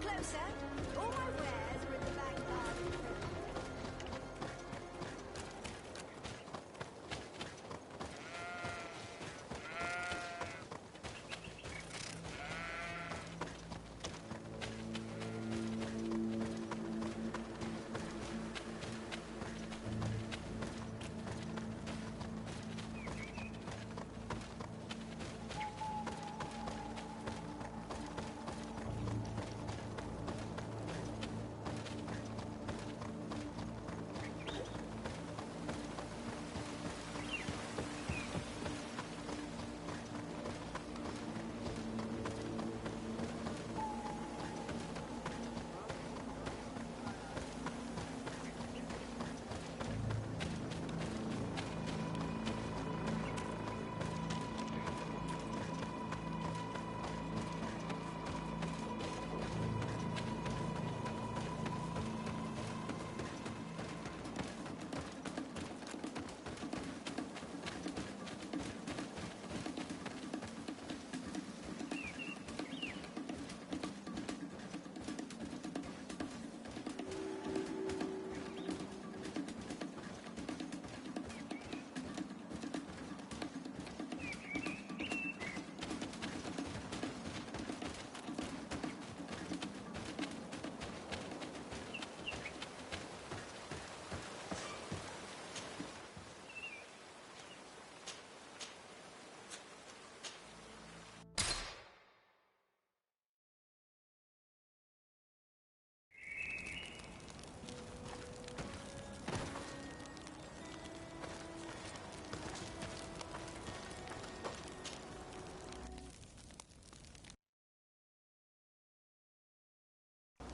closer. All my wares are in the back garden.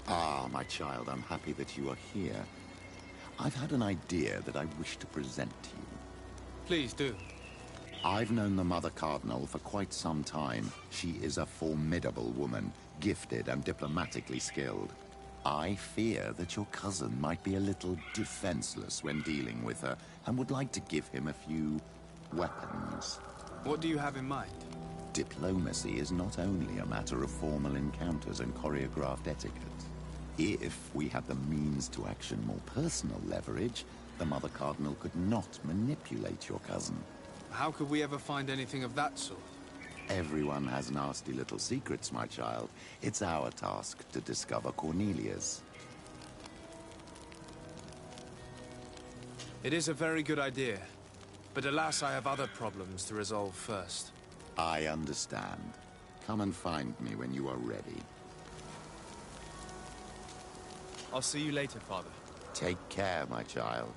Ah, my child, I'm happy that you are here. I've had an idea that I wish to present to you. Please do. I've known the Mother Cardinal for quite some time. She is a formidable woman, gifted and diplomatically skilled. I fear that your cousin might be a little defenseless when dealing with her, and would like to give him a few weapons. What do you have in mind? Diplomacy is not only a matter of formal encounters and choreographed etiquette. If we had the means to action more personal leverage, the Mother Cardinal could not manipulate your cousin. How could we ever find anything of that sort? Everyone has nasty little secrets, my child. It's our task to discover Cornelia's. It is a very good idea, but alas, I have other problems to resolve first. I understand. Come and find me when you are ready. I'll see you later, Father. Take care, my child.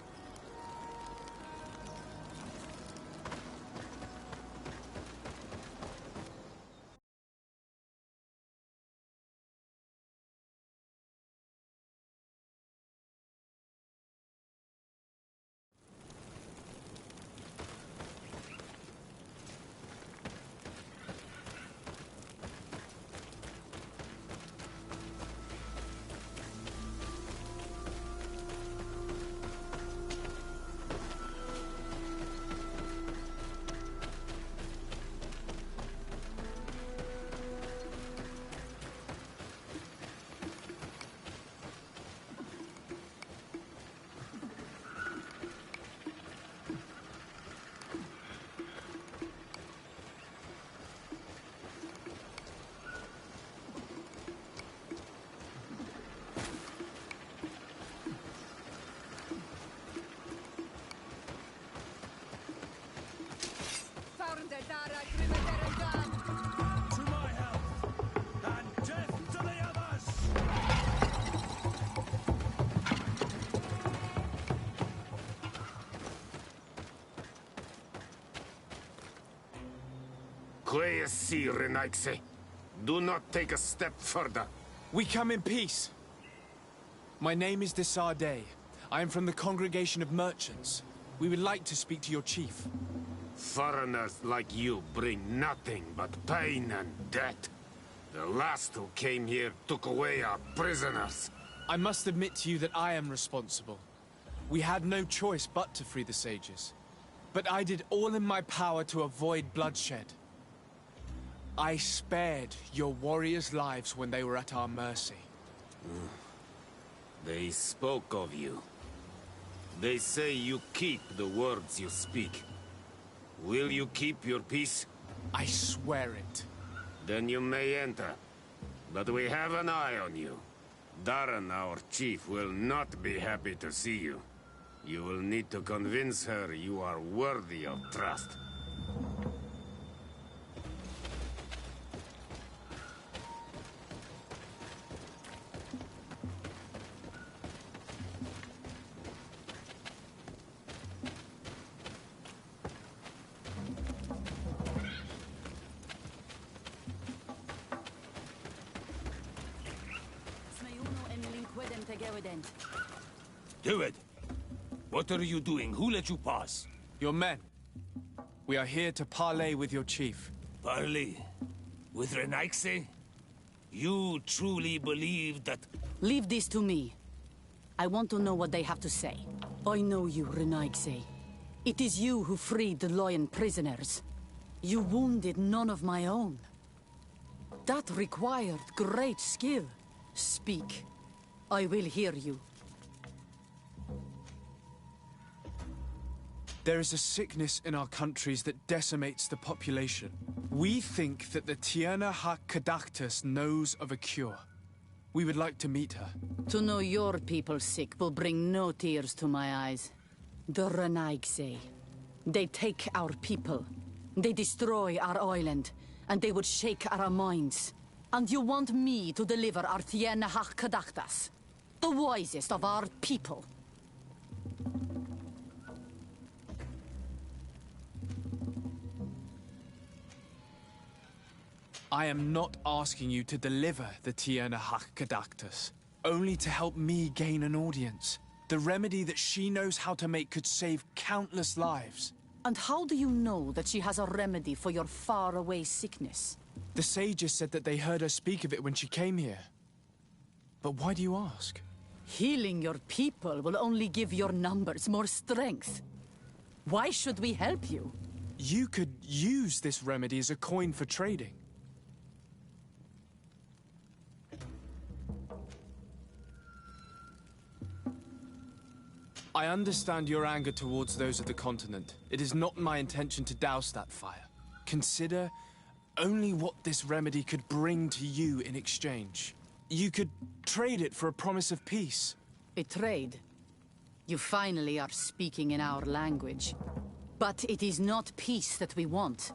To my help, and death to the others! Do not take a step further. We come in peace. My name is Desardet. I am from the Congregation of Merchants. We would like to speak to your chief. Foreigners like you bring nothing but pain and death. The last who came here took away our prisoners. I must admit to you that I am responsible. We had no choice but to free the sages. But I did all in my power to avoid bloodshed. I spared your warriors' lives when they were at our mercy. They spoke of you. They say you keep the words you speak. Will you keep your peace? I swear it. Then you may enter. But we have an eye on you. Darren, our chief, will not be happy to see you. You will need to convince her you are worthy of trust. Do it. What are you doing? Who let you pass? Your men. We are here to parley with your chief. Parley? With Renaigse? You truly believe that... Leave this to me. I want to know what they have to say. I know you, Renaigse. It is you who freed the Lion prisoners. You wounded none of my own. That required great skill. Speak. I will hear you. There is a sickness in our countries that decimates the population. We think that the Tierna Kadactus knows of a cure. We would like to meet her. To know your people sick will bring no tears to my eyes. The Renaigse. They take our people. They destroy our island. And they would shake our minds. And you want me to deliver our Tierna Kadactus? The wisest of our people. I am not asking you to deliver the Tierna Kadactus, only to help me gain an audience. The remedy that she knows how to make could save countless lives. And how do you know that she has a remedy for your faraway sickness? The sages said that they heard her speak of it when she came here. But why do you ask? Healing your people will only give your numbers more strength. Why should we help you? You could use this remedy as a coin for trading. I understand your anger towards those of the continent. It is not my intention to douse that fire. Consider only what this remedy could bring to you in exchange. You could trade it for a promise of peace. A trade? You finally are speaking in our language. But it is not peace that we want.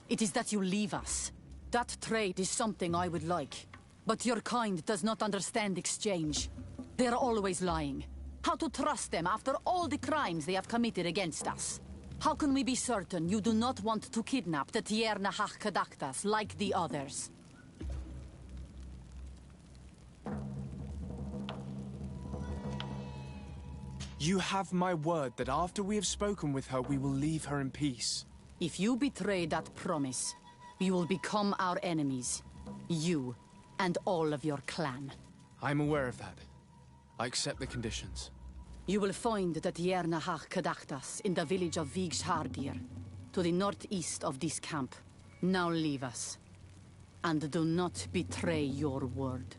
It is that you leave us. That trade is something I would like. But your kind does not understand exchange. They are always lying. How to trust them after all the crimes they have committed against us? How can we be certain you do not want to kidnap the Tierna Kadactus like the others? You have my word that after we have spoken with her, we will leave her in peace. If you betray that promise, you will become our enemies. You and all of your clan. I'm aware of that. I accept the conditions. You will find the Tierna Kadactus in the village of Vigshardir, to the northeast of this camp. Now leave us. And do not betray your word.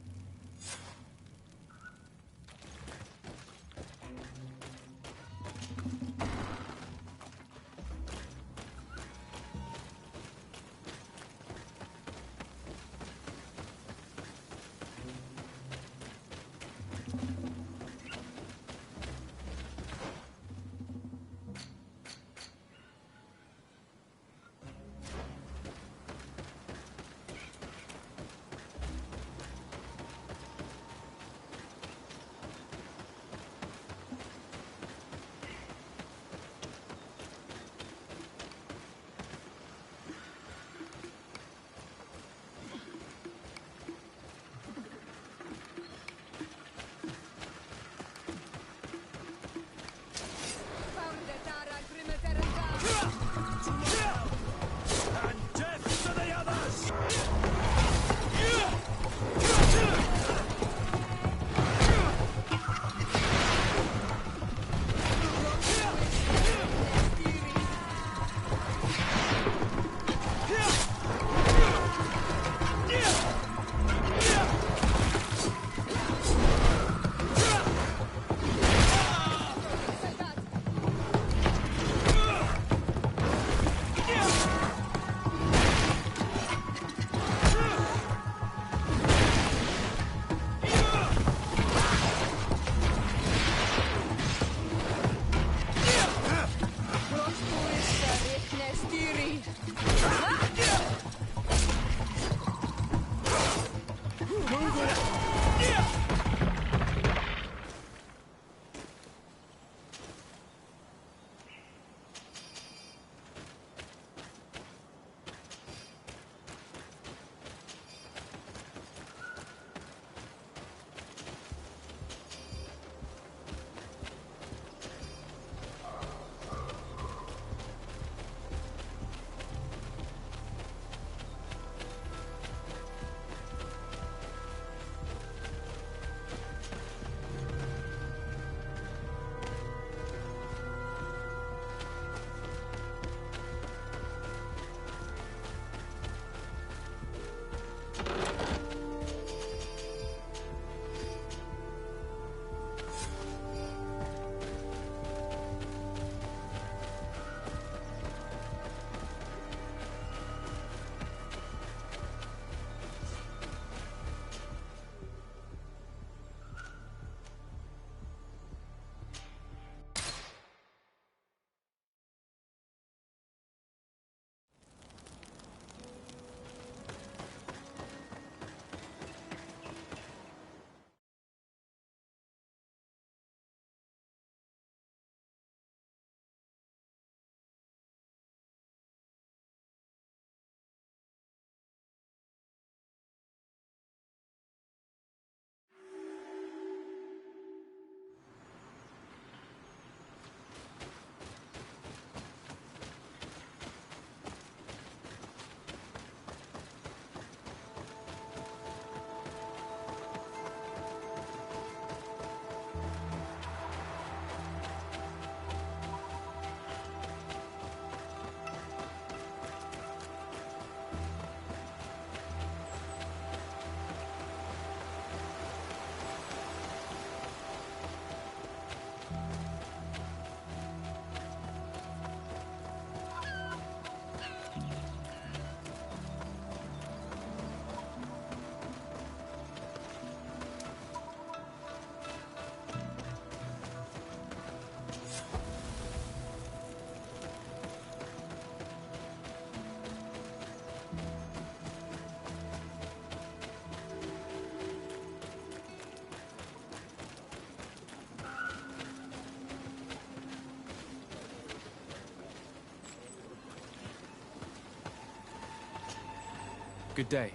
Good day.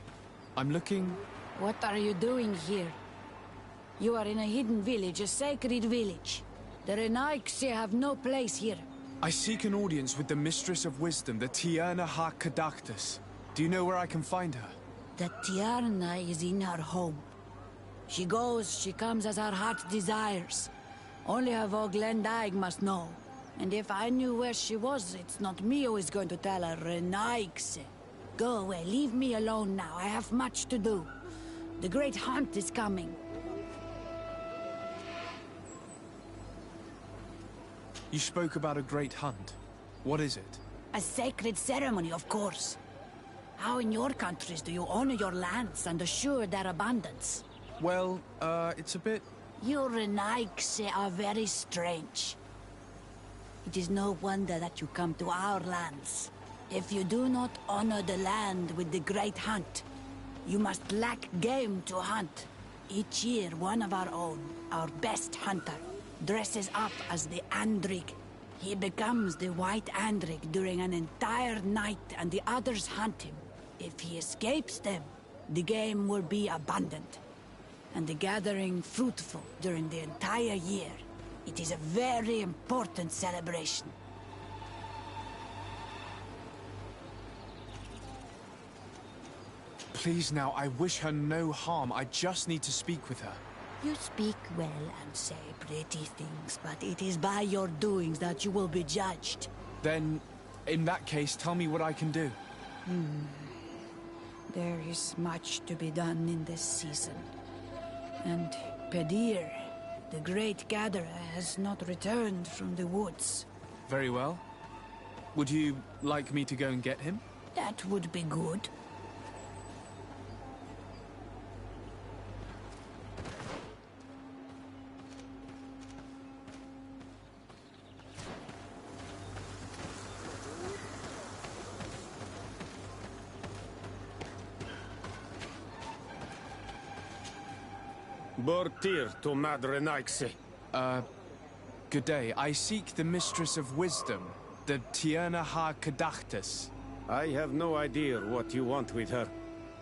I'm looking... What are you doing here? You are in a hidden village, a sacred village. The Renaigse have no place here. I seek an audience with the Mistress of Wisdom, the Tierna Ha Kadactus. Do you know where I can find her? The Tiarna is in her home. She goes, she comes as her heart desires. Only her Voglendaig must know. And if I knew where she was, it's not me who is going to tell her, Renaigse. Go away, leave me alone now. I have much to do. The great hunt is coming. You spoke about a great hunt. What is it? A sacred ceremony, of course. How in your countries do you honor your lands and assure their abundance? Well, it's a bit... You Renaigse are very strange. It is no wonder that you come to our lands. If you do not honor the land with the great hunt, you must lack game to hunt. Each year, one of our own, our best hunter, dresses up as the Andrig. He becomes the White Andrig during an entire night and the others hunt him. If he escapes them, the game will be abundant, and the gathering fruitful during the entire year. It is a very important celebration. Please now, I wish her no harm. I just need to speak with her. You speak well and say pretty things, but it is by your doings that you will be judged. Then, in that case, tell me what I can do. There is much to be done in this season. And Pedir, the great gatherer, has not returned from the woods. Very well. Would you like me to go and get him? That would be good. Bortir to Madre Naixe. Good day. I seek the Mistress of Wisdom, the Tierna Ha Kadactus. I have no idea what you want with her,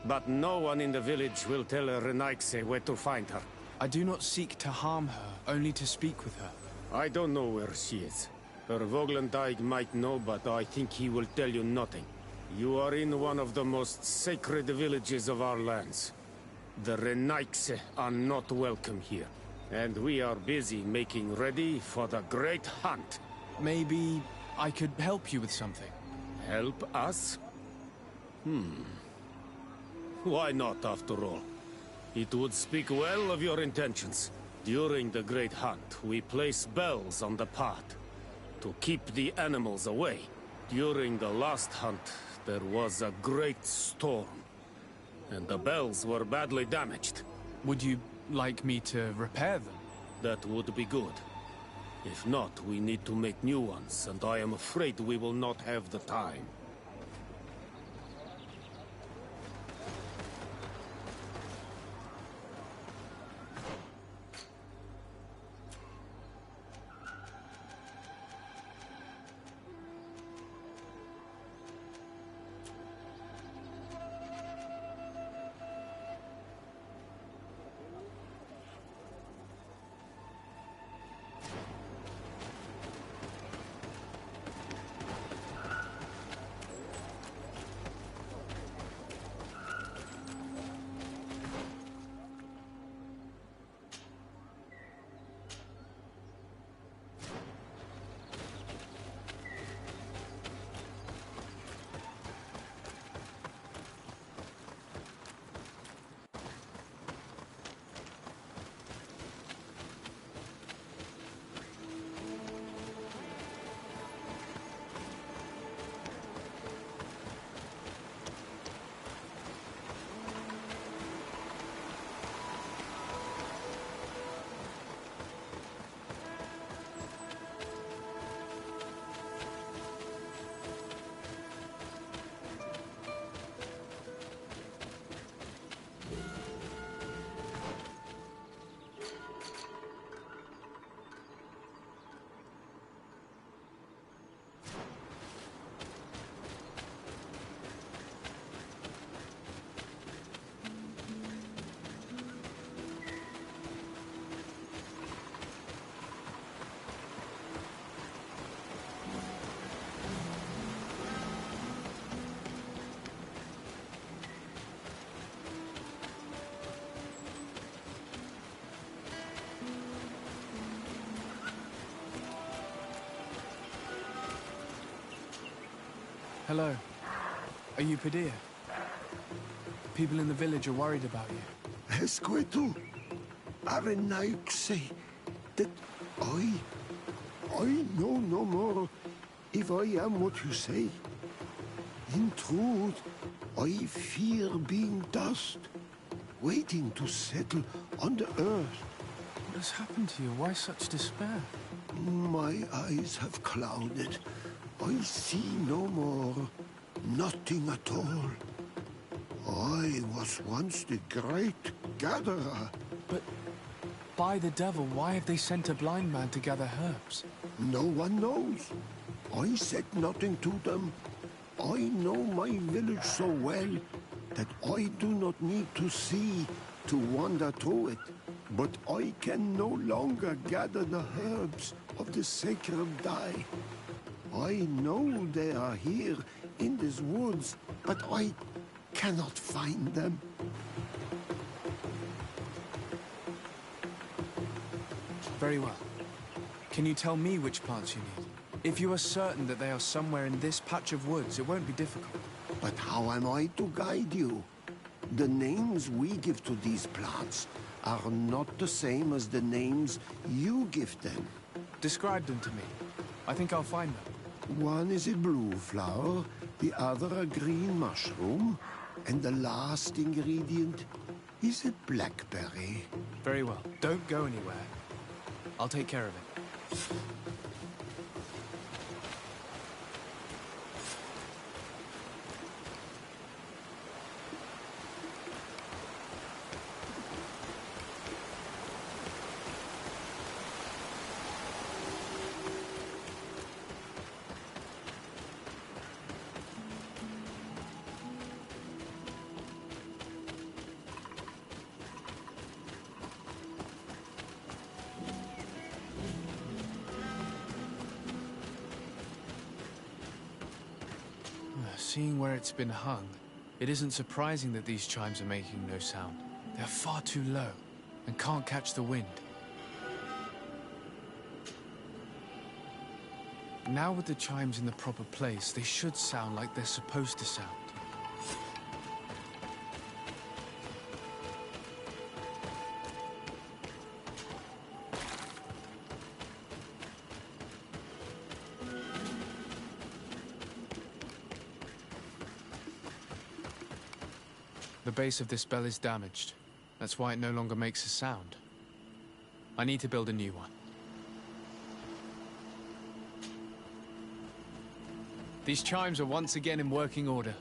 but no one in the village will tell Renaixe where to find her. I do not seek to harm her, only to speak with her. I don't know where she is. Her Voglendaig might know, but I think he will tell you nothing. You are in one of the most sacred villages of our lands. The Renaixe are not welcome here, and we are busy making ready for the great hunt. Maybe I could help you with something. Help us? Why not, after all? It would speak well of your intentions. During the great hunt, we place bells on the path to keep the animals away. During the last hunt, there was a great storm, and the bells were badly damaged. Would you like me to repair them? That would be good. If not, we need to make new ones, and I am afraid we will not have the time. Hello. Are you Padilla? People in the village are worried about you. Esqueto, Arenaik say that I know no more if I am what you say. In truth, I fear being dust, waiting to settle on the earth. What has happened to you? Why such despair? My eyes have clouded. I see no more, nothing at all. I was once the great gatherer. But by the devil, why have they sent a blind man to gather herbs? No one knows. I said nothing to them. I know my village so well that I do not need to see to wander through it. But I can no longer gather the herbs of the sacred dye. I know they are here in these woods, but I cannot find them. Very well. Can you tell me which plants you need? If you are certain that they are somewhere in this patch of woods, it won't be difficult. But how am I to guide you? The names we give to these plants are not the same as the names you give them. Describe them to me. I think I'll find them. One is a blue flower, the other a green mushroom, and the last ingredient is a blackberry. Very well. Don't go anywhere. I'll take care of it. Seeing where it's been hung, it isn't surprising that these chimes are making no sound. They're far too low and can't catch the wind. Now with the chimes in the proper place, they should sound like they're supposed to sound. The base of this bell is damaged. That's why it no longer makes a sound. I need to build a new one. These chimes are once again in working order.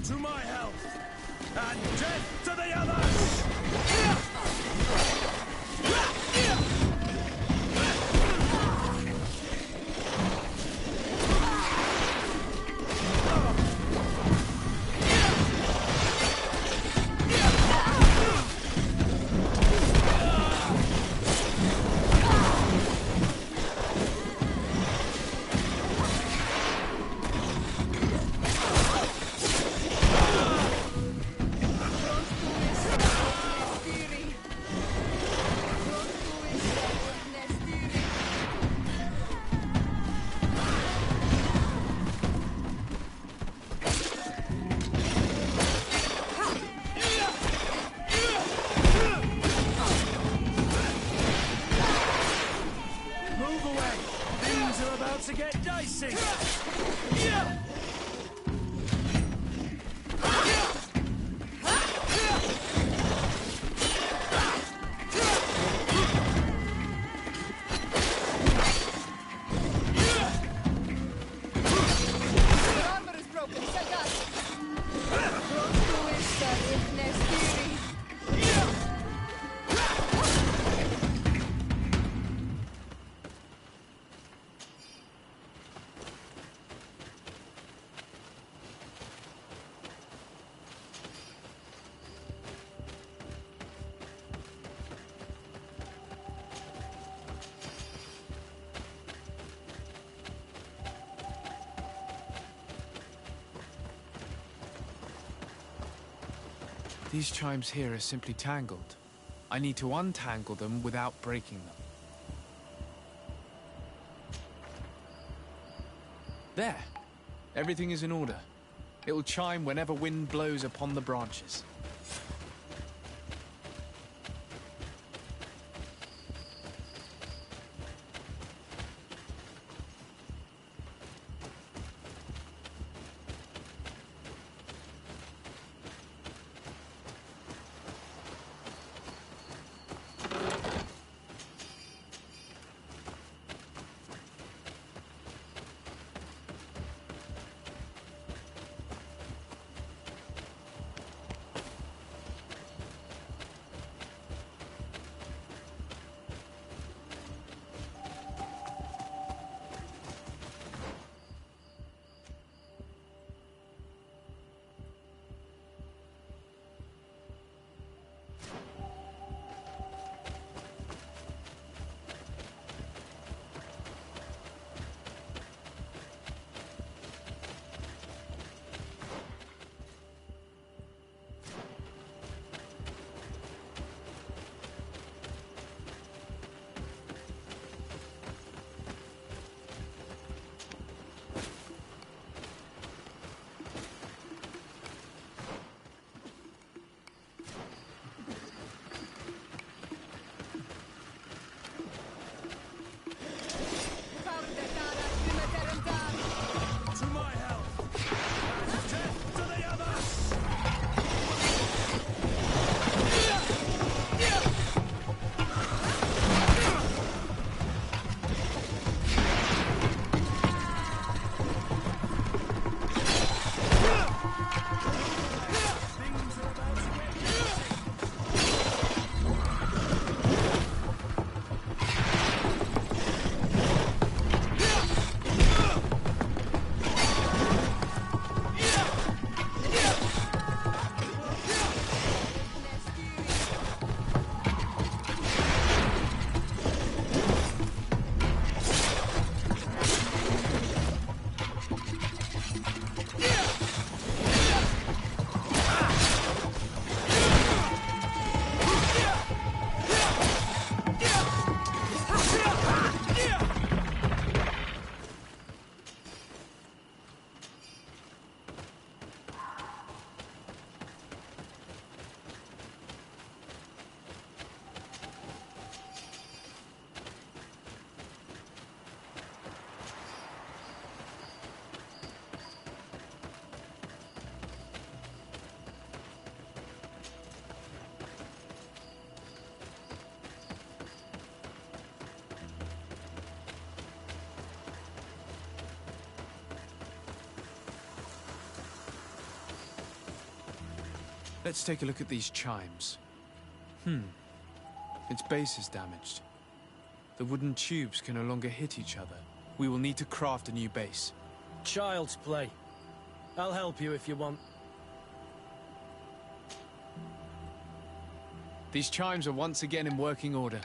To my health, and death to the others! To get dicey! These chimes here are simply tangled. I need to untangle them without breaking them. There. Everything is in order. It will chime whenever wind blows upon the branches. To my health! And death to the others! Things are about to get messy. Let's take a look at these chimes. Its base is damaged. The wooden tubes can no longer hit each other. We will need to craft a new base. Child's play. I'll help you if you want. These chimes are once again in working order.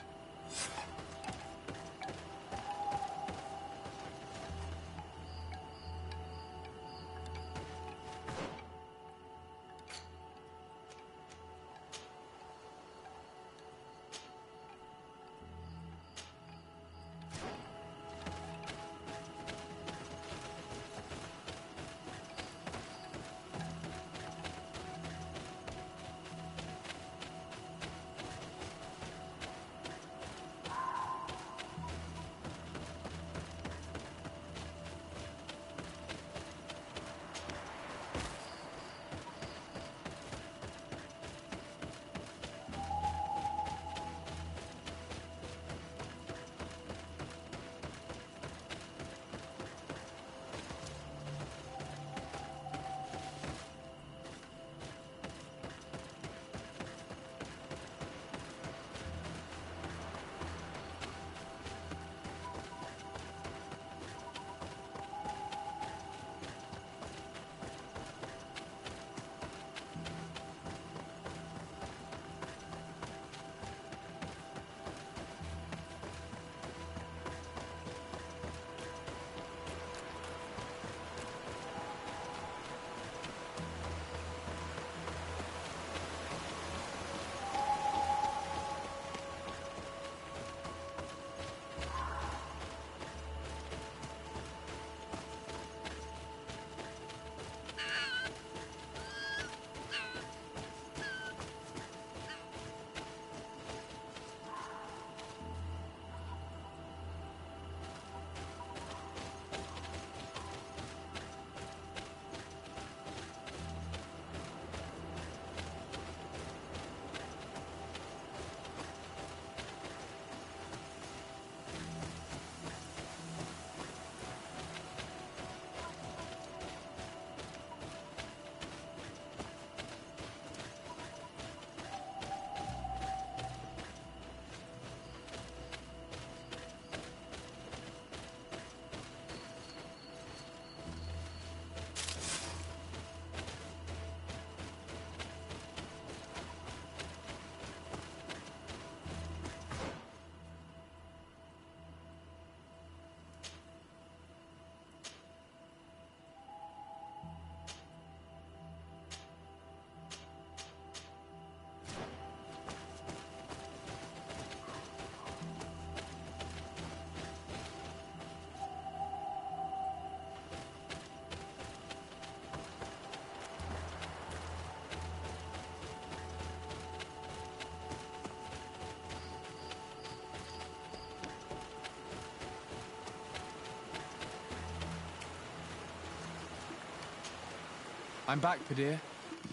I'm back, Padir.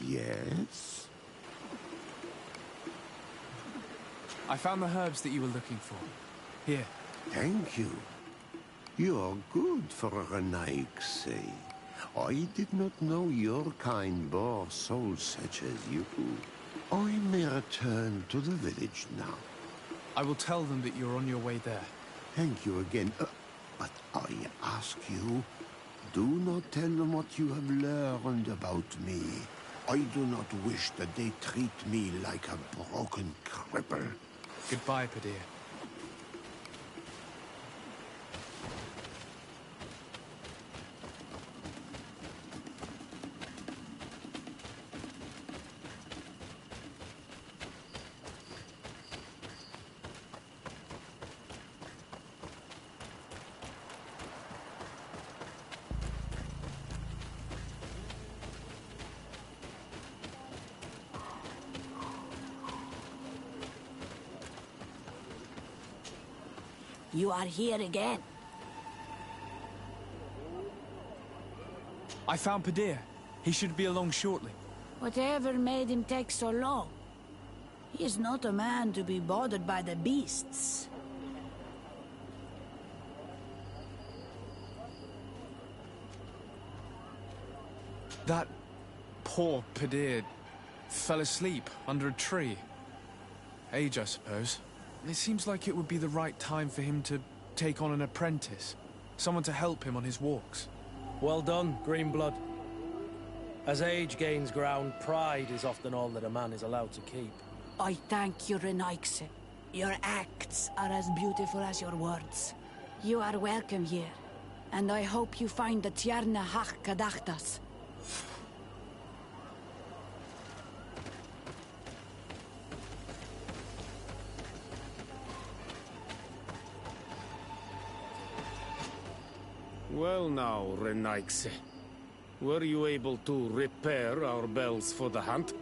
Yes? I found the herbs that you were looking for. Here. Thank you. You're good for a Renaigse. I did not know your kind bore souls such as you. I may return to the village now. I will tell them that you're on your way there. Thank you again. But I ask you, do not tell them what you have learned about me. I do not wish that they treat me like a broken cripple. Goodbye, Padir. You are here again. I found Padir. He should be along shortly. Whatever made him take so long? He is not a man to be bothered by the beasts. That poor Padir fell asleep under a tree. Age, I suppose. It seems like it would be the right time for him to take on an apprentice. Someone to help him on his walks. Well done, Greenblood. As age gains ground, pride is often all that a man is allowed to keep. I thank you, Renaigse. Your acts are as beautiful as your words. You are welcome here, and I hope you find the Tierna Hach Kadachtas. Well now, Renaigse. Were you able to repair our bells for the hunt?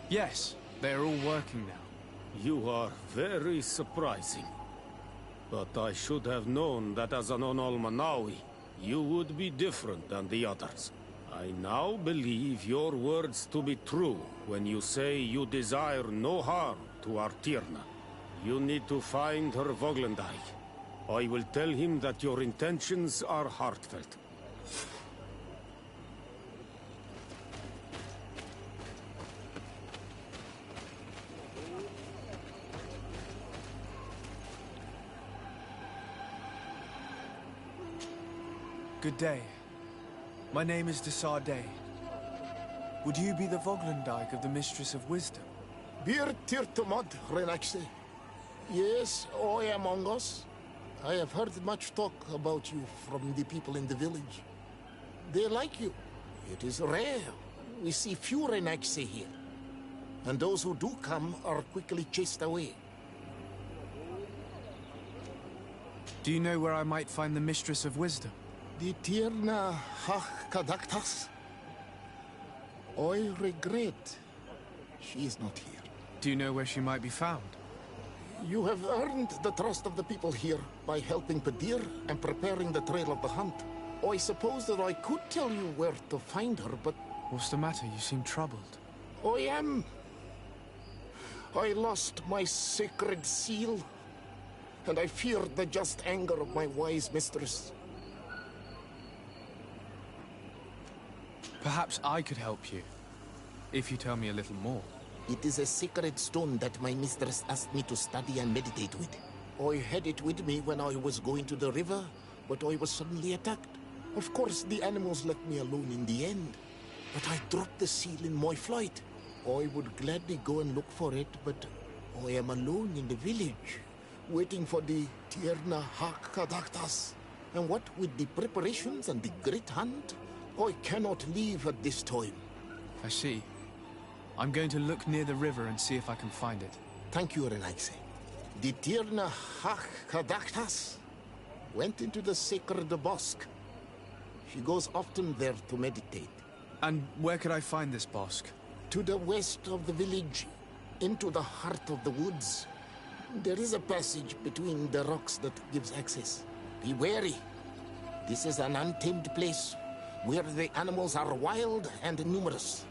Yes, they're all working now. You are very surprising. But I should have known that as an Onolmanawi, you would be different than the others. I now believe your words to be true when you say you desire no harm to our Tierna. You need to find her Voglendai. I will tell him that your intentions are heartfelt. Good day. My name is Desarde. Would you be the Voglendijk of the Mistress of Wisdom? Bir Tirtumad, Renaigse. Yes, I am among us. I have heard much talk about you from the people in the village. They like you. It is rare. We see few Renaigse here. And those who do come are quickly chased away. Do you know where I might find the Mistress of Wisdom? The Tierna Hach Kadaktas? I regret she is not here. Do you know where she might be found? You have earned the trust of the people here by helping Padir and preparing the trail of the hunt. I suppose that I could tell you where to find her, but... What's the matter? You seem troubled. I lost my sacred seal, and I fear the just anger of my wise mistress. Perhaps I could help you, if you tell me a little more. It is a sacred stone that my mistress asked me to study and meditate with. I had it with me when I was going to the river, but I was suddenly attacked. Of course, the animals left me alone in the end, but I dropped the seal in my flight. I would gladly go and look for it, but I am alone in the village, waiting for the Tierna Hach Kadaktas. And what with the preparations and the great hunt, I cannot leave at this time. I see. I'm going to look near the river and see if I can find it. Thank you, Renaigse. The Tierna Hach Kadaktas went into the sacred bosque. She goes often there to meditate. And where could I find this bosque? To the west of the village, into the heart of the woods. There is a passage between the rocks that gives access. Be wary. This is an untamed place. where the animals are wild and numerous.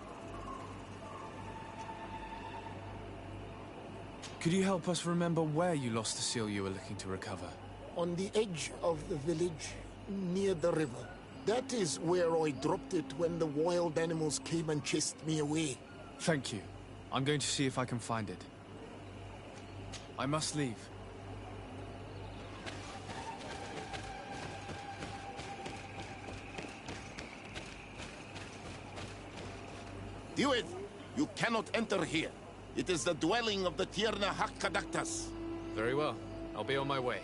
Could you help us remember where you lost the seal you were looking to recover? On the edge of the village, near the river. That is where I dropped it when the wild animals came and chased me away. Thank you. I'm going to see if I can find it. I must leave. Duet, you cannot enter here. It is the dwelling of the Tierna Hakkadaktas. Very well. I'll be on my way.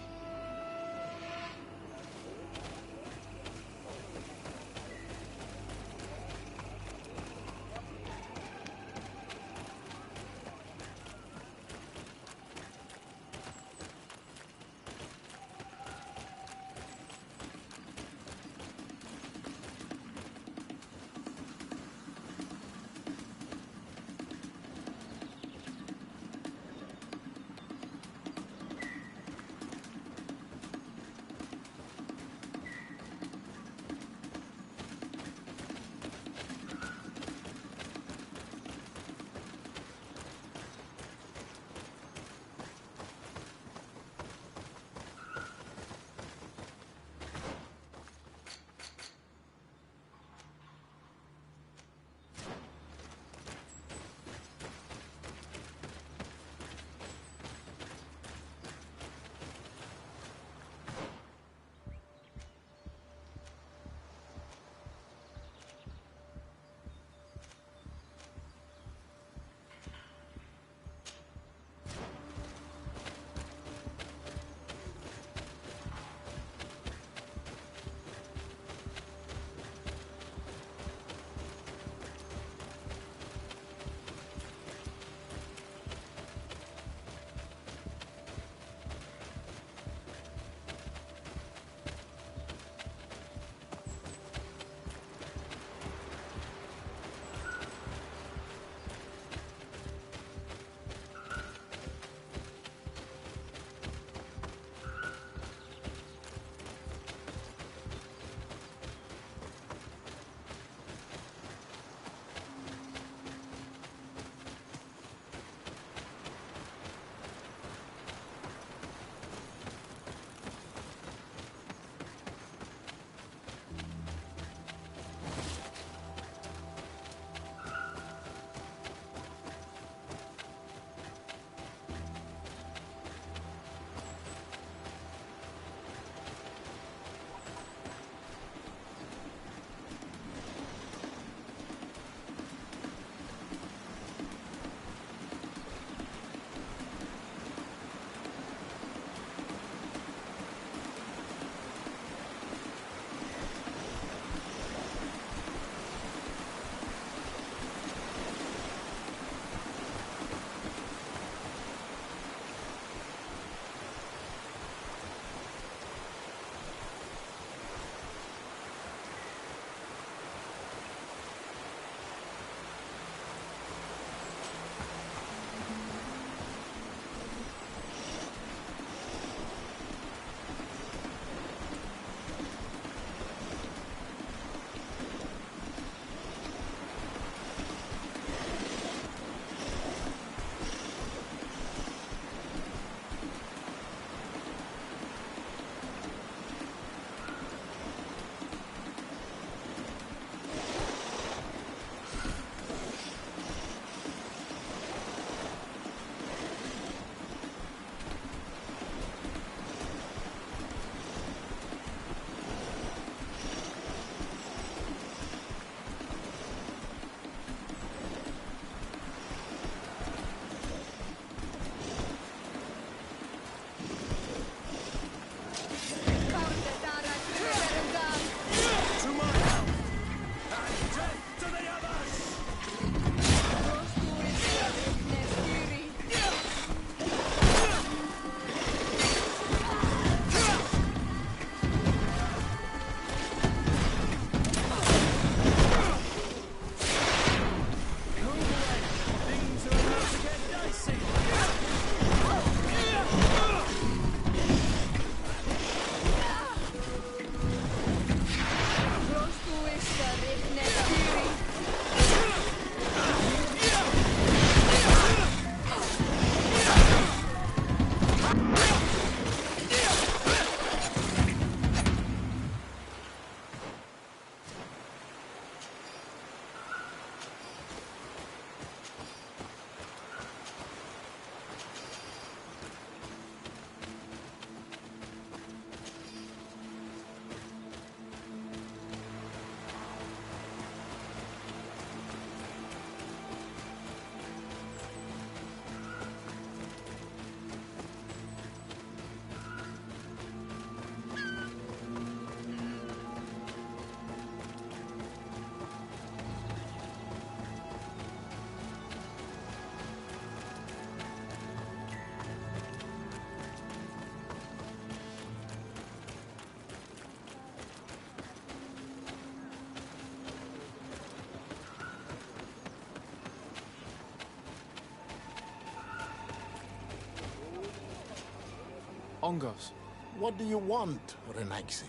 Ongos. What do you want, Renaigse?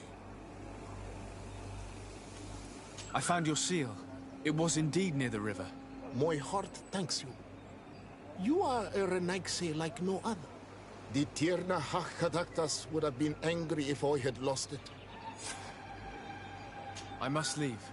I found your seal. It was indeed near the river. My heart thanks you. You are a Renaigse like no other. The Tierna Hachadaktas would have been angry if I had lost it. I must leave.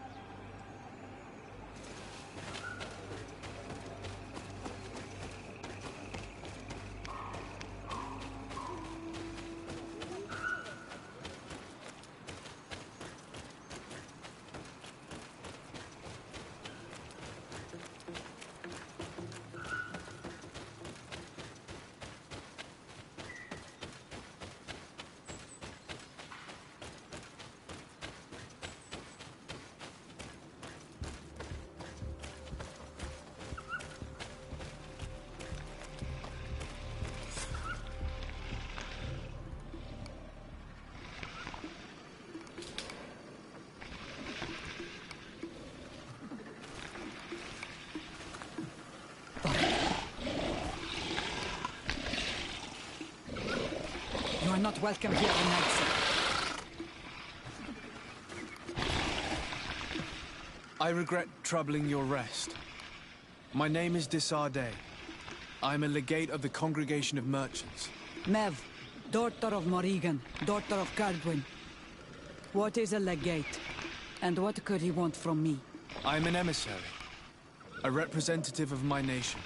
You are not welcome here, Renaigse. I regret troubling your rest. My name is Disarday. I am a legate of the Congregation of Merchants. Mev, daughter of Morrigan, daughter of Cardwin. What is a legate? And what could he want from me? I am an emissary, a representative of my nation.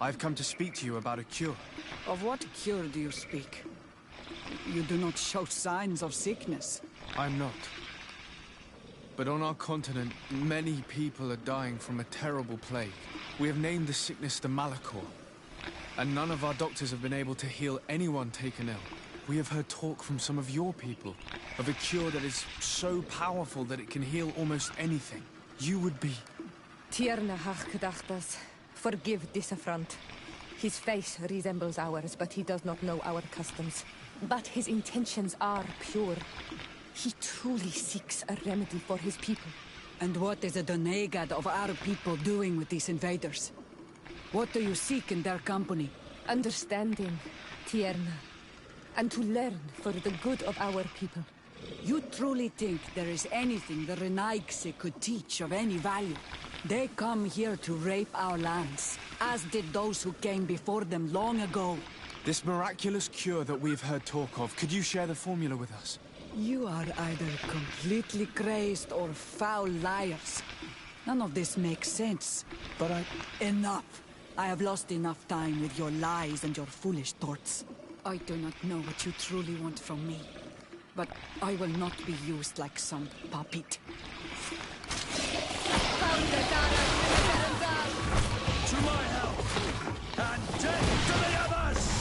I've come to speak to you about a cure. Of what cure do you speak? You do not show signs of sickness. I'm not. But on our continent, many people are dying from a terrible plague. We have named the sickness the Malachor. And none of our doctors have been able to heal anyone taken ill. We have heard talk from some of your people of a cure that is so powerful that it can heal almost anything. You would be... Tierna Hachkadachtas, forgive this affront. His face resembles ours, but he does not know our customs. But his intentions are pure. He truly seeks a remedy for his people. And what is a Donegad of our people doing with these invaders? What do you seek in their company? Understanding, Tierna, and to learn for the good of our people. You truly think there is anything the Renaigse could teach of any value? They come here to rape our lands, as did those who came before them long ago. This miraculous cure that we've heard talk of, could you share the formula with us? You are either completely crazed or foul liars. None of this makes sense. But enough! I have lost enough time with your lies and your foolish thoughts. I do not know what you truly want from me. But I will not be used like some puppet. To my help! And death to the others!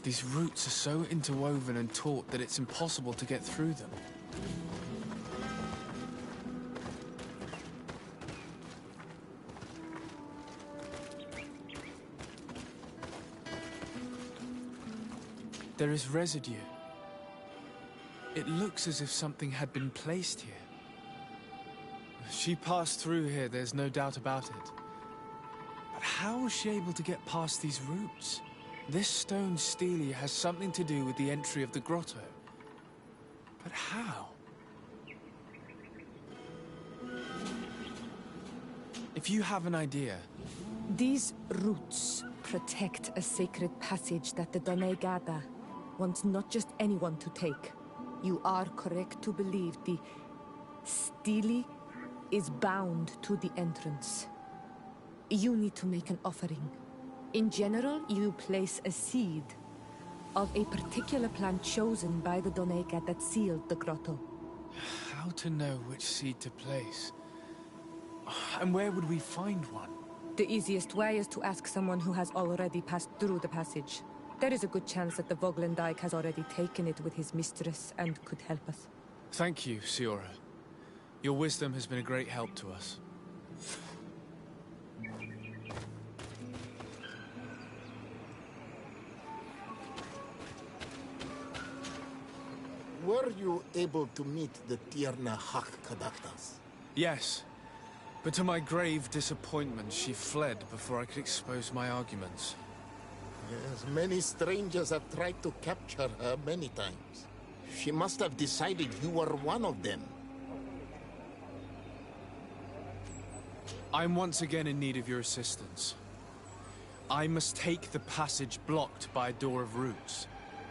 These roots are so interwoven and taut that it's impossible to get through them. There is residue. It looks as if something had been placed here. She passed through here, there's no doubt about it. But how was she able to get past these roots? This stone stele has something to do with the entry of the grotto. But how? If you have an idea... These roots protect a sacred passage that the Donegada wants not just anyone to take. You are correct to believe the stele is bound to the entrance. You need to make an offering. In general, you place a seed of a particular plant chosen by the Donega that sealed the grotto. How to know which seed to place? And where would we find one? The easiest way is to ask someone who has already passed through the passage. There is a good chance that the Voglendike has already taken it with his mistress and could help us. Thank you, Siora. Your wisdom has been a great help to us. Were you able to meet the Tierna Hak-Kadaktas? Yes, but to my grave disappointment, she fled before I could expose my arguments. Yes, many strangers have tried to capture her many times. She must have decided you were one of them. I'm once again in need of your assistance. I must take the passage blocked by a door of roots.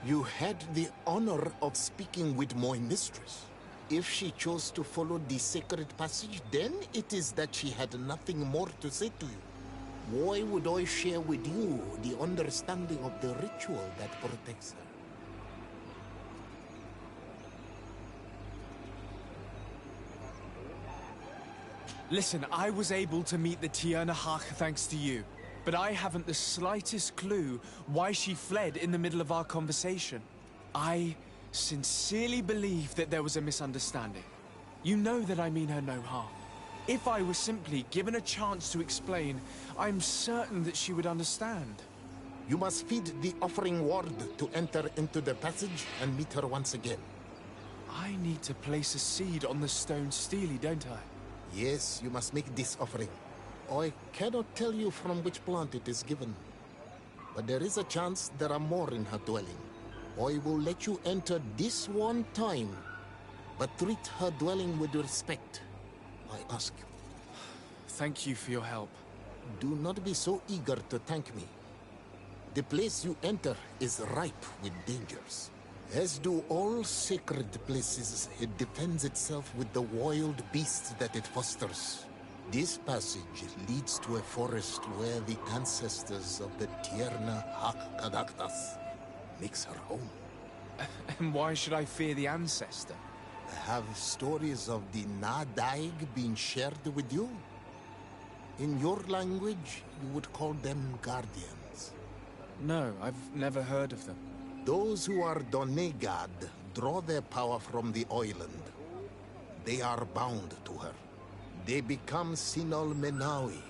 You had the honor of speaking with my mistress. If she chose to follow the sacred passage, then it is that she had nothing more to say to you. Why would I share with you the understanding of the ritual that protects her? Listen, I was able to meet the Tierna Hach thanks to you, but I haven't the slightest clue why she fled in the middle of our conversation. I sincerely believe that there was a misunderstanding. You know that I mean her no harm. If I were simply given a chance to explain, I'm certain that she would understand. You must feed the offering ward to enter into the passage and meet her once again. I need to place a seed on the stone stele, don't I? Yes, you must make this offering. I cannot tell you from which plant it is given. But there is a chance there are more in her dwelling. I will let you enter this one time, but treat her dwelling with respect, I ask you. Thank you for your help. Do not be so eager to thank me. The place you enter is ripe with dangers. As do all sacred places, it defends itself with the wild beasts that it fosters. This passage leads to a forest where the ancestors of the Tierna Hak-Kadaktas makes her home. And why should I fear the ancestor? Have stories of the Nadaig been shared with you? In your language, you would call them guardians. No, I've never heard of them. Those who are Donegad draw their power from the island. They are bound to her. They become Sinol Menawi.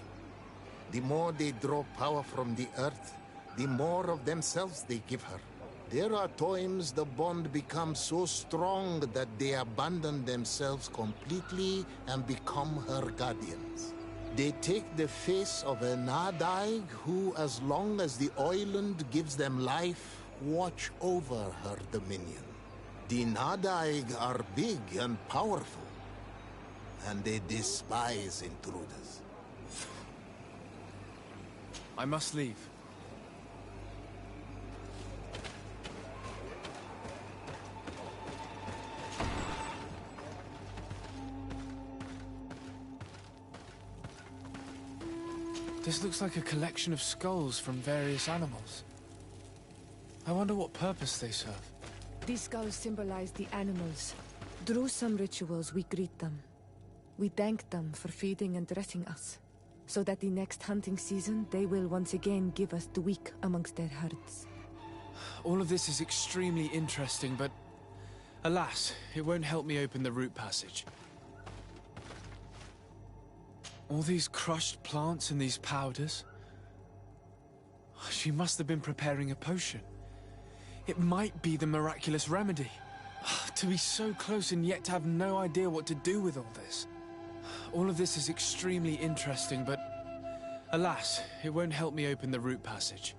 The more they draw power from the earth, the more of themselves they give her. There are times the bond becomes so strong that they abandon themselves completely and become her guardians. They take the face of a Nadaig who, as long as the island gives them life, watch over her dominion. The Nadaig are big and powerful, and they despise intruders. I must leave. This looks like a collection of skulls from various animals. I wonder what purpose they serve. These skulls symbolize the animals. Through some rituals, we greet them. We thank them for feeding and dressing us, so that the next hunting season, they will once again give us the weak amongst their herds. All of this is extremely interesting, but alas, it won't help me open the root passage. All these crushed plants and these powders. She must have been preparing a potion. It might be the miraculous remedy. To be so close and yet to have no idea what to do with all this. All of this is extremely interesting, but alas, it won't help me open the root passage.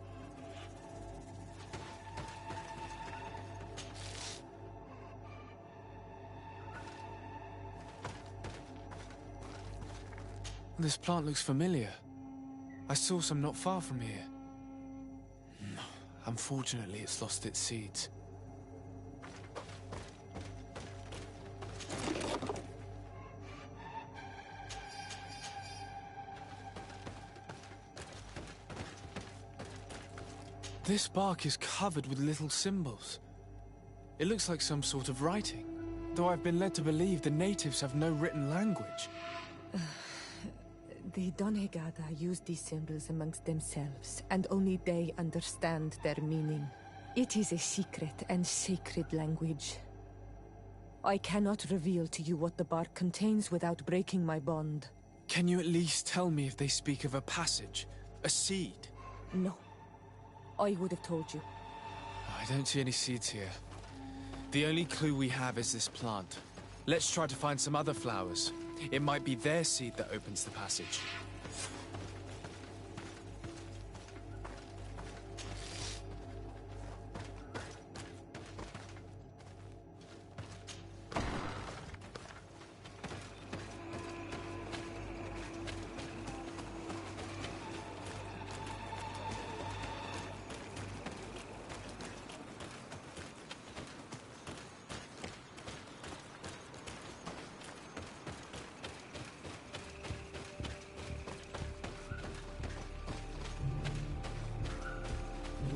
This plant looks familiar. I saw some not far from here. Unfortunately, it's lost its seeds. This bark is covered with little symbols. It looks like some sort of writing, though I've been led to believe the natives have no written language. The Donegada use these symbols amongst themselves, and only they understand their meaning. It is a secret and sacred language. I cannot reveal to you what the bark contains without breaking my bond. Can you at least tell me if they speak of a passage? A seed? No. I would have told you. I don't see any seeds here. The only clue we have is this plant. Let's try to find some other flowers. It might be their seed that opens the passage.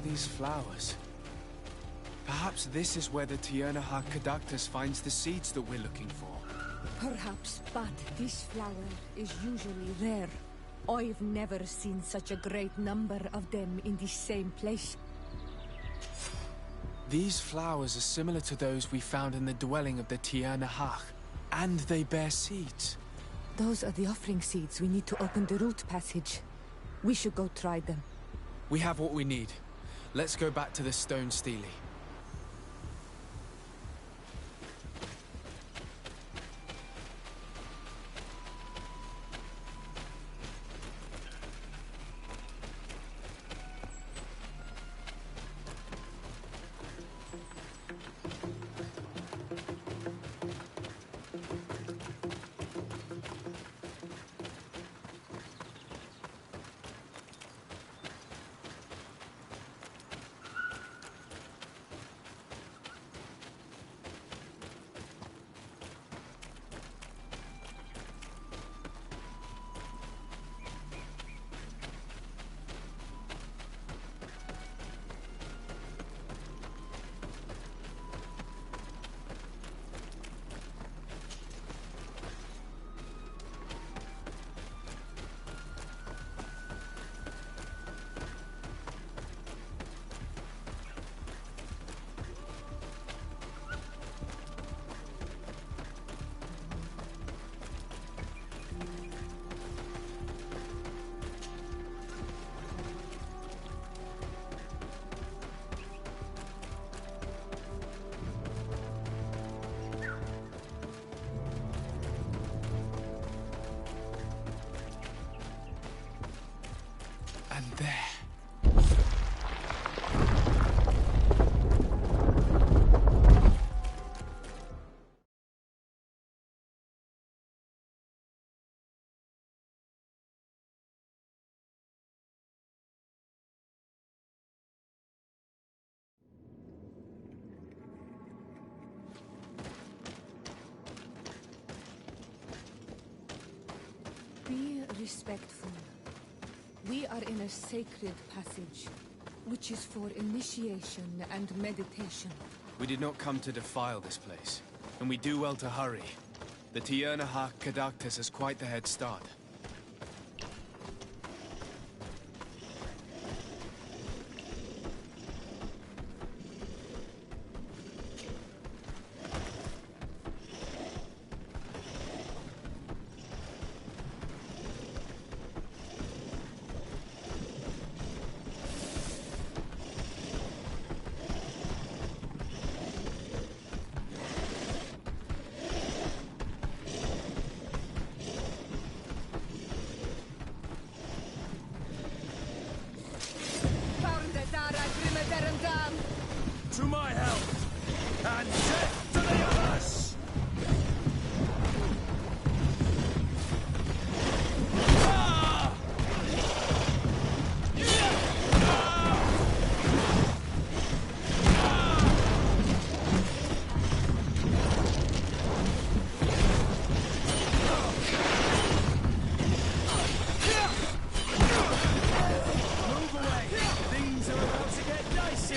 These flowers. Perhaps this is where the Tiernahak Caductus finds the seeds that we're looking for. Perhaps, but this flower is usually rare. I've never seen such a great number of them in the same place. These flowers are similar to those we found in the dwelling of the Tiernahak, and they bear seeds. Those are the offering seeds we need to open the root passage. We should go try them. We have what we need. Let's go back to the stone stele. And there. Be respectful. We are in a sacred passage, which is for initiation and meditation. We did not come to defile this place, and we do well to hurry. The Tiernahak Caductus has quite the head start. To my health! And death to the others! Move away! Things are about to get dicey!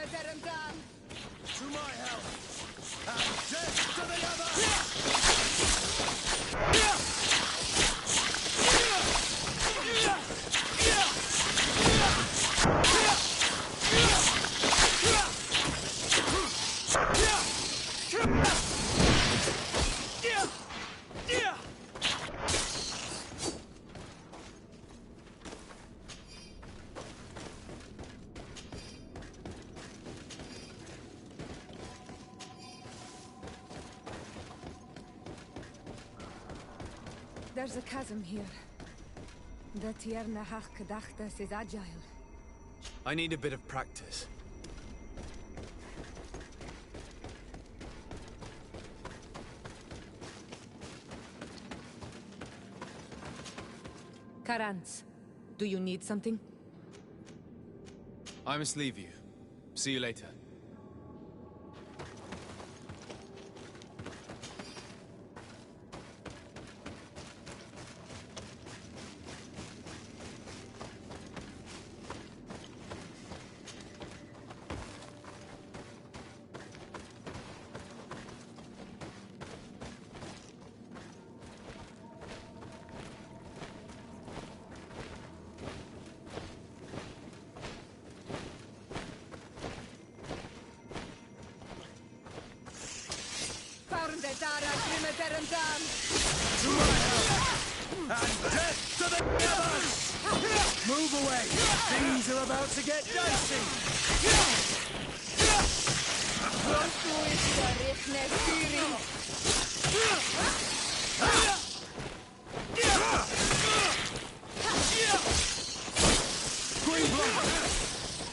To my help! And death to the other! There's a chasm here. The Tierna Hachkadachtas is agile. I need a bit of practice. Karans, do you need something? I must leave you. See you later. To my help! And death to the others! Move away! Things are about to get dicey! Greedfall!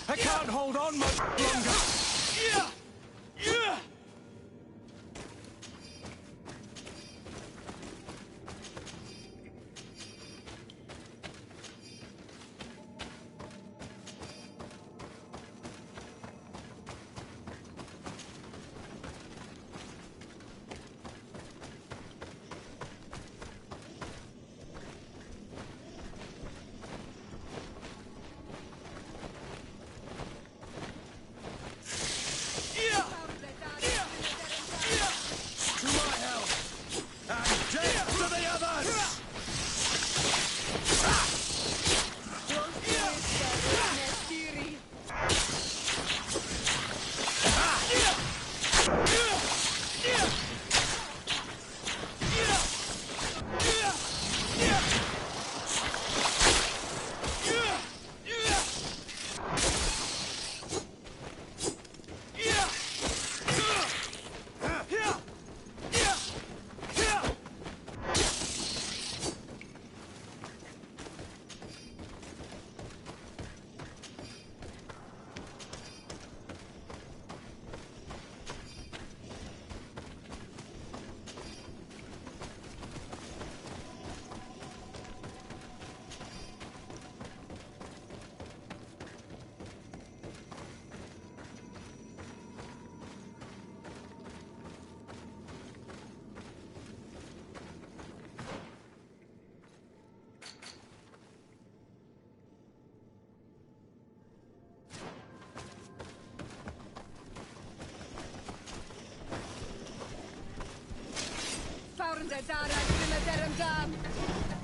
I can't hold on much longer!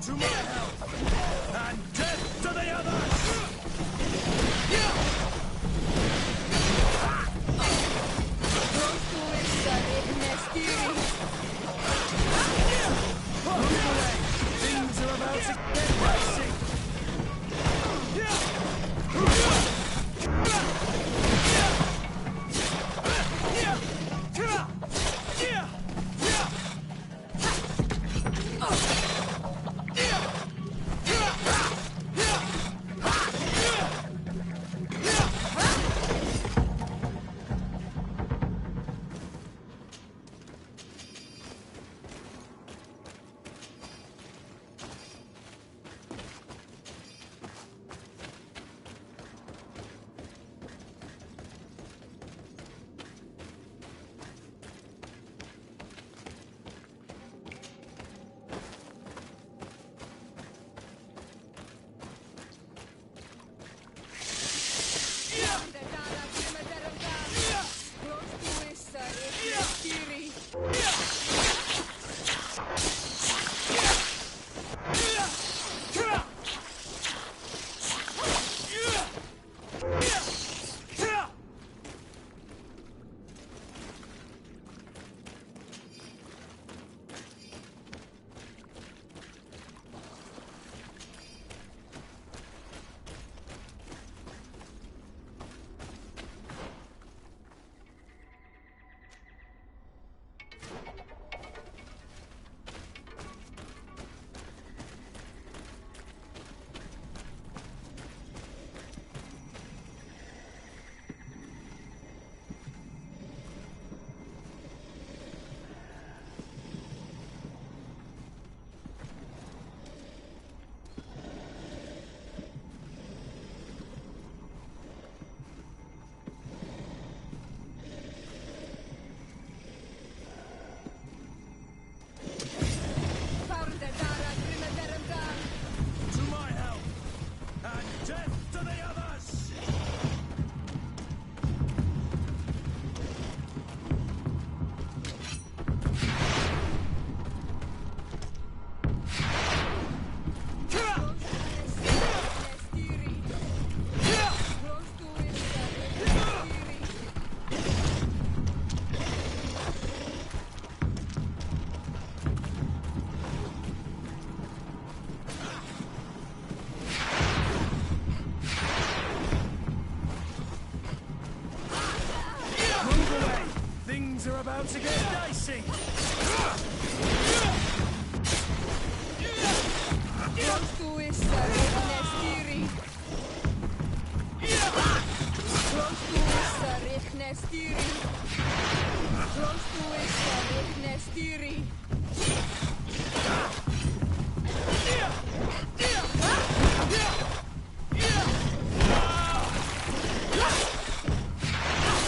To my help! And death to the others! Move away! Things are about to get dicey! Things are about to get dicey! Close to is Nestiri. Close to is Nestiri. Close to is Nestiri.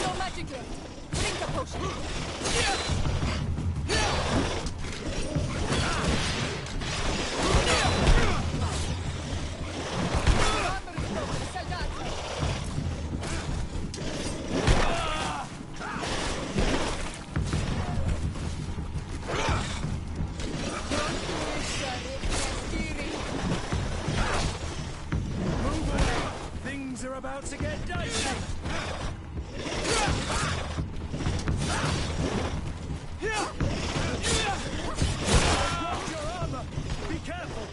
No magic left. Drink a potion. Move away! Things are about to get dicey! Watch your armor! Be careful!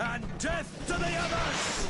And death to the others!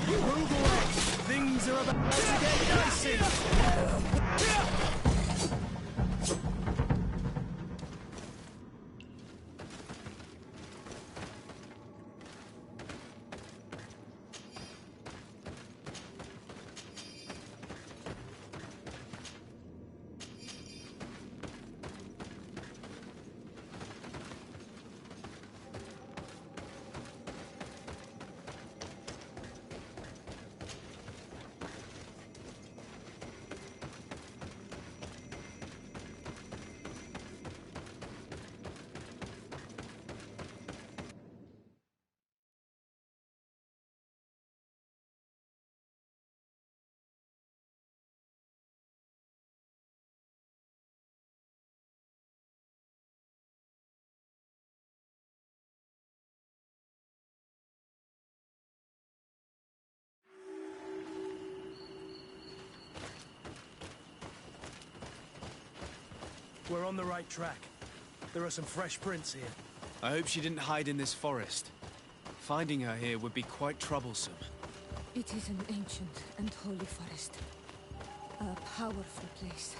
Move away! Things are about to get dicey! We're on the right track. There are some fresh prints here. I hope she didn't hide in this forest. Finding her here would be quite troublesome. It is an ancient and holy forest. A powerful place.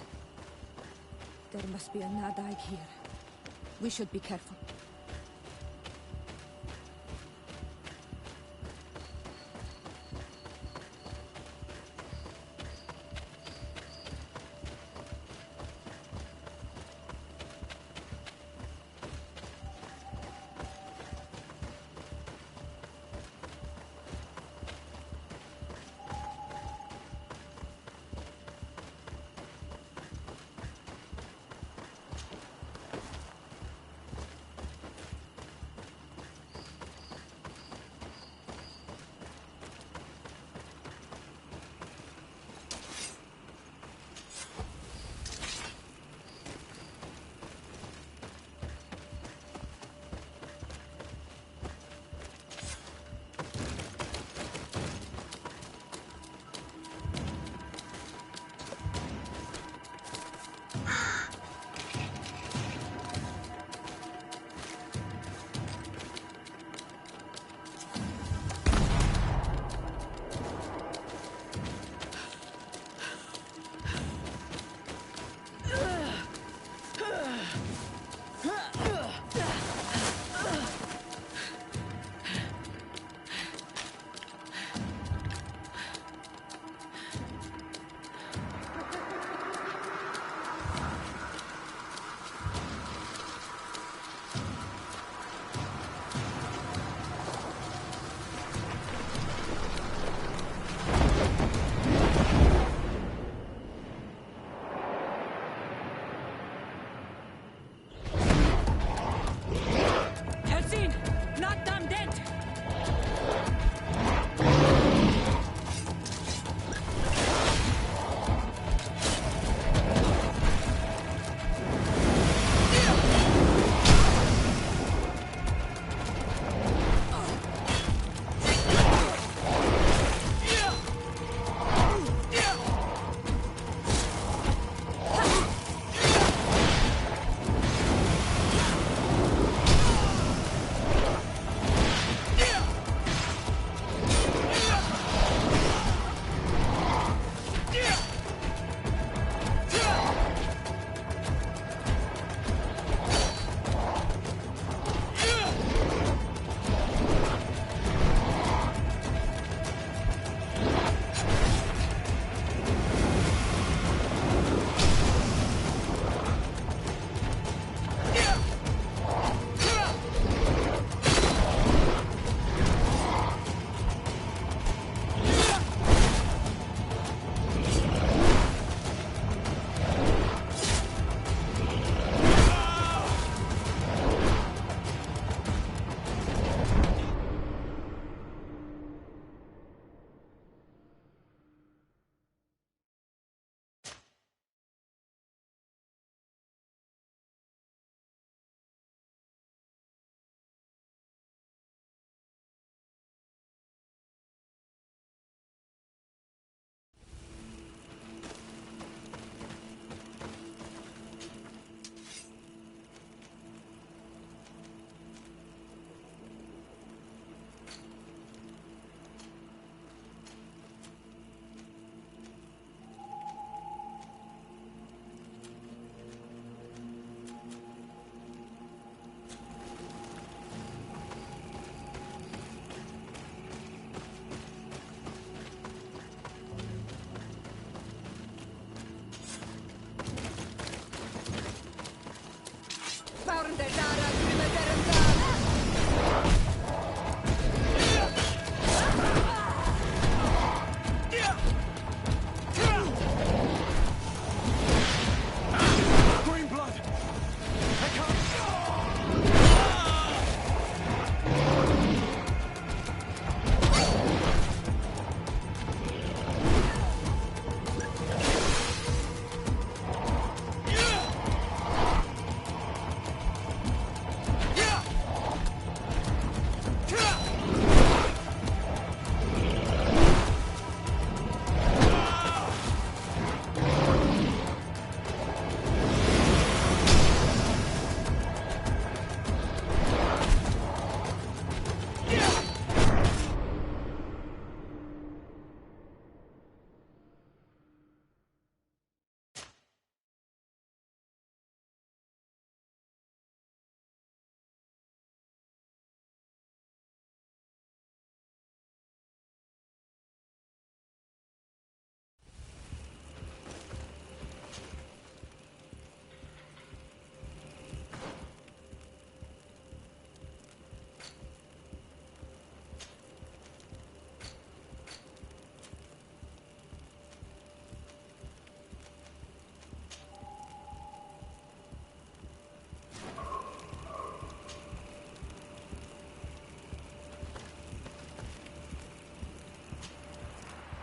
There must be a Nadai here. We should be careful.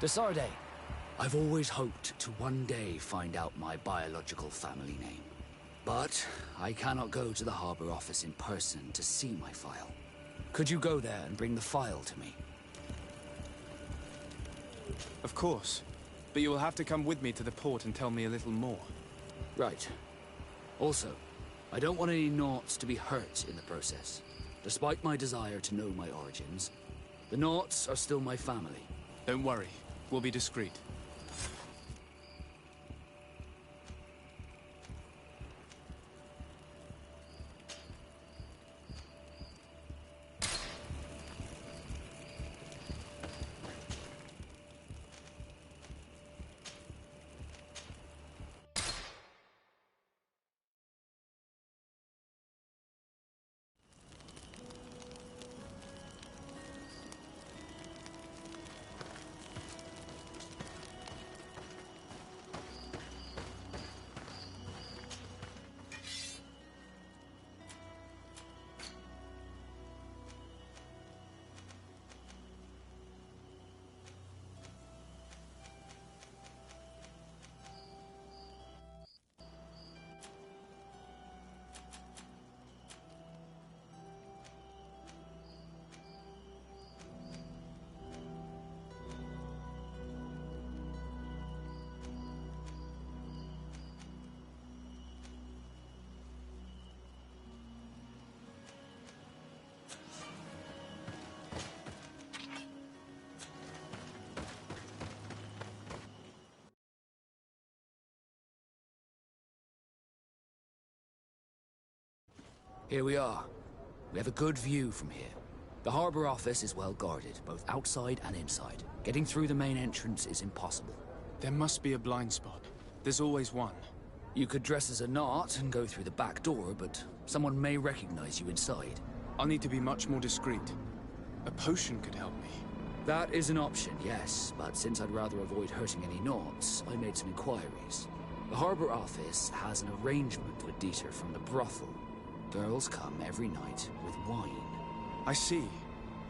Desarde, I've always hoped to one day find out my biological family name. But I cannot go to the harbor office in person to see my file. Could you go there and bring the file to me? Of course. But you will have to come with me to the port and tell me a little more. Right. Also, I don't want any Naughts to be hurt in the process. Despite my desire to know my origins, the Naughts are still my family. Don't worry. We'll be discreet. Here we are. We have a good view from here. The harbor office is well guarded, both outside and inside. Getting through the main entrance is impossible. There must be a blind spot. There's always one. You could dress as a Naut and go through the back door, but someone may recognize you inside. I'll need to be much more discreet. A potion could help me. That is an option, yes, but since I'd rather avoid hurting any Nauts, I made some inquiries. The harbor office has an arrangement with Dieter from the brothel. Girls come every night with wine. I see.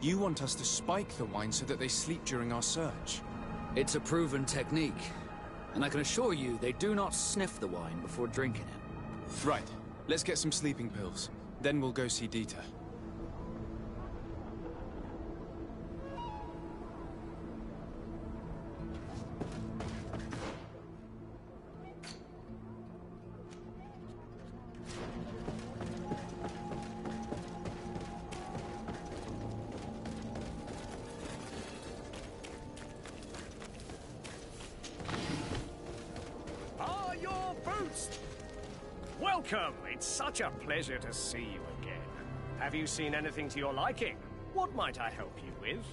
You want us to spike the wine so that they sleep during our search. It's a proven technique, and I can assure you they do not sniff the wine before drinking it. Right. Let's get some sleeping pills. Then we'll go see Dieter. Welcome! It's such a pleasure to see you again. Have you seen anything to your liking? What might I help you with?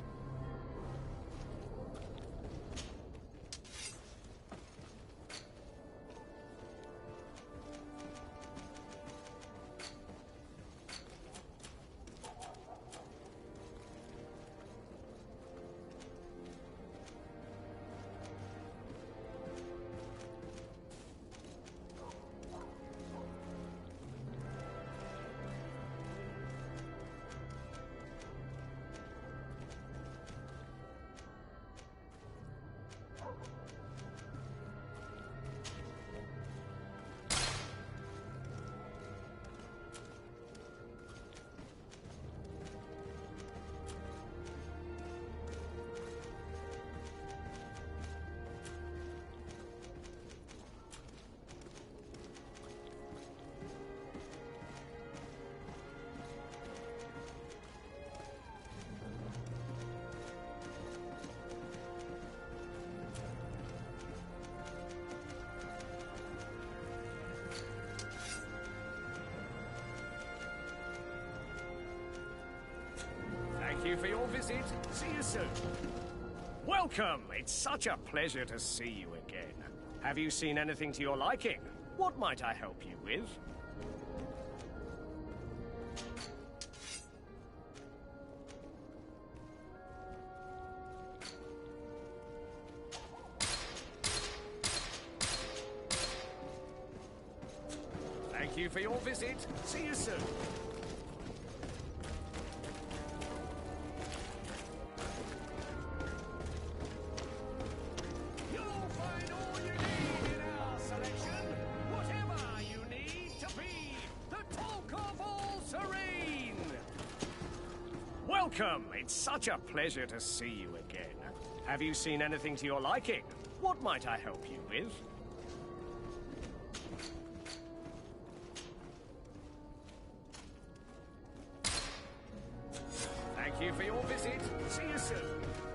Thank you for your visit. See you soon. Welcome! It's such a pleasure to see you again. Have you seen anything to your liking? What might I help you with? Thank you for your visit. See you soon. Welcome! It's such a pleasure to see you again. Have you seen anything to your liking? What might I help you with? Thank you for your visit. See you soon.